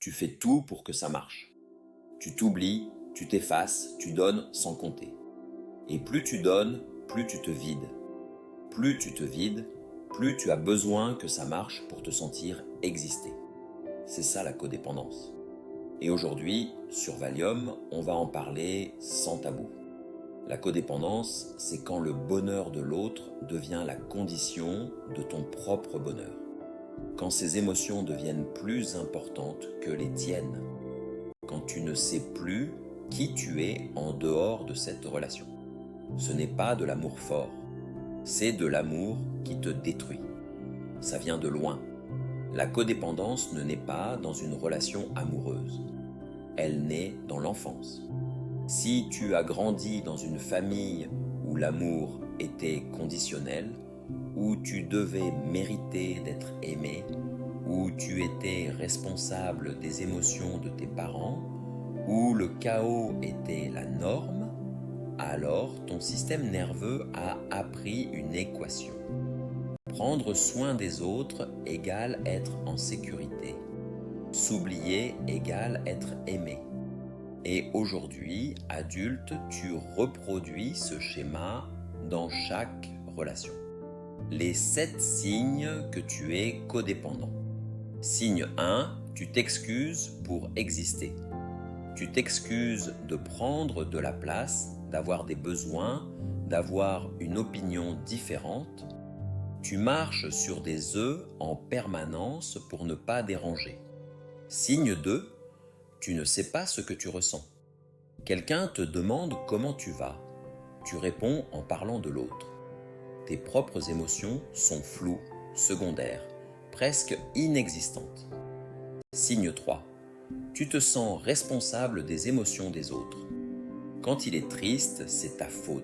Tu fais tout pour que ça marche. Tu t'oublies, tu t'effaces, tu donnes sans compter. Et plus tu donnes, plus tu te vides. Plus tu te vides, plus tu as besoin que ça marche pour te sentir exister. C'est ça la codépendance. Et aujourd'hui, sur Valium, on va en parler sans tabou. La codépendance, c'est quand le bonheur de l'autre devient la condition de ton propre bonheur. Quand ces émotions deviennent plus importantes que les tiennes. Quand tu ne sais plus qui tu es en dehors de cette relation. Ce n'est pas de l'amour fort, c'est de l'amour qui te détruit. Ça vient de loin. La codépendance ne naît pas dans une relation amoureuse. Elle naît dans l'enfance. Si tu as grandi dans une famille où l'amour était conditionnel, où tu devais mériter d'être aimé, où tu étais responsable des émotions de tes parents, où le chaos était la norme, alors ton système nerveux a appris une équation. Prendre soin des autres égale être en sécurité. S'oublier égale être aimé. Et aujourd'hui, adulte, tu reproduis ce schéma dans chaque relation. Les 7 signes que tu es codépendant. Signe 1, tu t'excuses pour exister. Tu t'excuses de prendre de la place, d'avoir des besoins, d'avoir une opinion différente. Tu marches sur des œufs en permanence pour ne pas déranger. Signe 2, tu ne sais pas ce que tu ressens. Quelqu'un te demande comment tu vas. Tu réponds en parlant de l'autre. Tes propres émotions sont floues, secondaires, presque inexistantes. Signe 3. Tu te sens responsable des émotions des autres. Quand il est triste, c'est ta faute.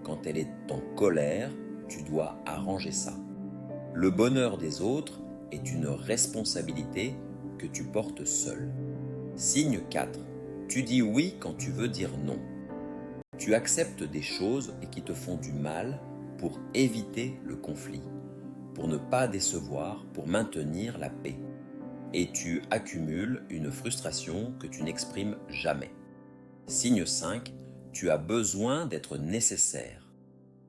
Quand elle est en colère, tu dois arranger ça. Le bonheur des autres est une responsabilité que tu portes seul. Signe 4. Tu dis oui quand tu veux dire non. Tu acceptes des choses et qui te font du mal pour éviter le conflit, pour ne pas décevoir, pour maintenir la paix. Et tu accumules une frustration que tu n'exprimes jamais. Signe 5, tu as besoin d'être nécessaire.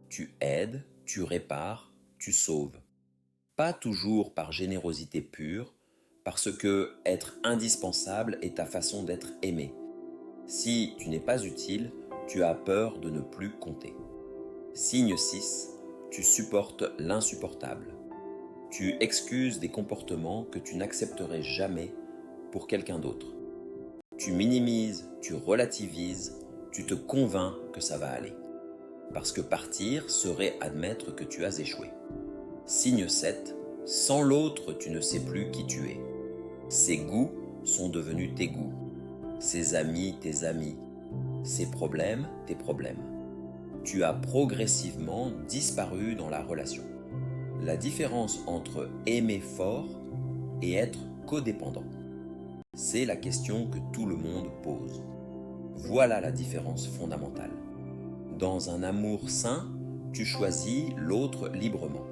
Tu aides, tu répares, tu sauves. Pas toujours par générosité pure, parce que être indispensable est ta façon d'être aimé. Si tu n'es pas utile, tu as peur de ne plus compter. Signe 6, tu supportes l'insupportable. Tu excuses des comportements que tu n'accepterais jamais pour quelqu'un d'autre. Tu minimises, tu relativises, tu te convaincs que ça va aller. Parce que partir serait admettre que tu as échoué. Signe 7, sans l'autre, tu ne sais plus qui tu es. Ses goûts sont devenus tes goûts. Ses amis, tes amis. Ses problèmes, tes problèmes. Tu as progressivement disparu dans la relation. La différence entre aimer fort et être codépendant. C'est la question que tout le monde pose. Voilà la différence fondamentale. Dans un amour sain, tu choisis l'autre librement.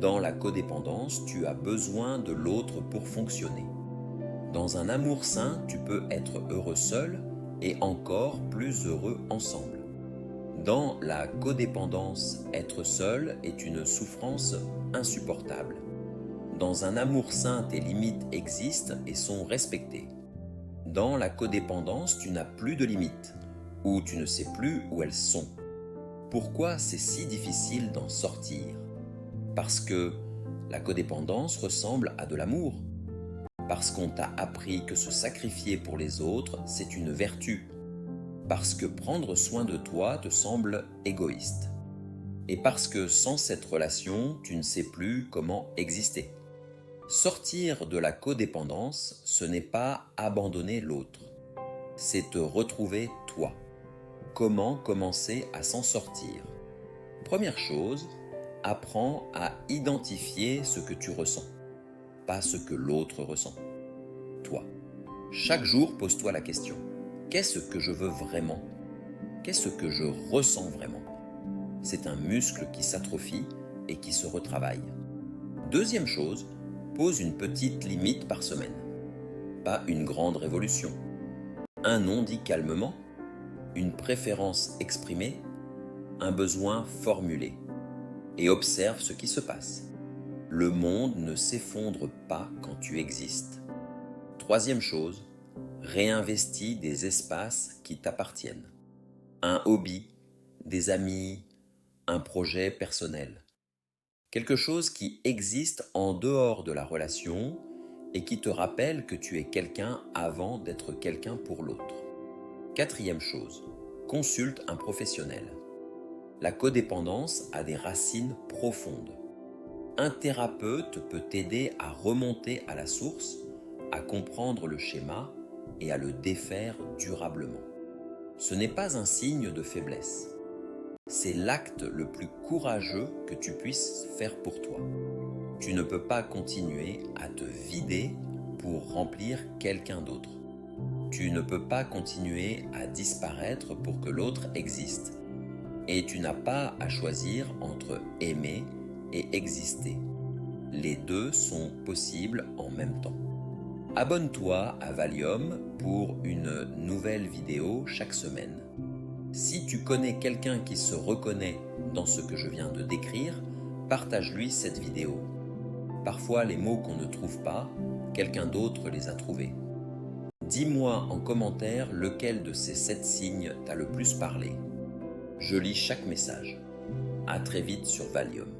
Dans la codépendance, tu as besoin de l'autre pour fonctionner. Dans un amour sain, tu peux être heureux seul et encore plus heureux ensemble. Dans la codépendance, être seul est une souffrance insupportable. Dans un amour sain, tes limites existent et sont respectées. Dans la codépendance, tu n'as plus de limites, ou tu ne sais plus où elles sont. Pourquoi c'est si difficile d'en sortir? Parce que la codépendance ressemble à de l'amour. Parce qu'on t'a appris que se sacrifier pour les autres, c'est une vertu. Parce que prendre soin de toi te semble égoïste. Et parce que sans cette relation, tu ne sais plus comment exister. Sortir de la codépendance, ce n'est pas abandonner l'autre. C'est te retrouver toi. Comment commencer à s'en sortir? Première chose, apprends à identifier ce que tu ressens, pas ce que l'autre ressent. Toi. Chaque jour, pose-toi la question. Qu'est-ce que je veux vraiment? Qu'est-ce que je ressens vraiment? C'est un muscle qui s'atrophie et qui se retravaille. Deuxième chose, pose une petite limite par semaine. pas une grande révolution. Un nom dit calmement, une préférence exprimée, un besoin formulé. Et observe ce qui se passe. Le monde ne s'effondre pas quand tu existes. Troisième chose, réinvestis des espaces qui t'appartiennent. Un hobby, des amis, un projet personnel. Quelque chose qui existe en dehors de la relation et qui te rappelle que tu es quelqu'un avant d'être quelqu'un pour l'autre. Quatrième chose, consulte un professionnel. La codépendance a des racines profondes. Un thérapeute peut t'aider à remonter à la source, à comprendre le schéma et à le défaire durablement. Ce n'est pas un signe de faiblesse. C'est l'acte le plus courageux que tu puisses faire pour toi. Tu ne peux pas continuer à te vider pour remplir quelqu'un d'autre. Tu ne peux pas continuer à disparaître pour que l'autre existe. Et tu n'as pas à choisir entre aimer et exister. Les deux sont possibles en même temps. Abonne-toi à Valium pour une nouvelle vidéo chaque semaine. Si tu connais quelqu'un qui se reconnaît dans ce que je viens de décrire, partage-lui cette vidéo. Parfois, les mots qu'on ne trouve pas, quelqu'un d'autre les a trouvés. Dis-moi en commentaire lequel de ces 7 signes t'a le plus parlé. Je lis chaque message. À très vite sur Valium.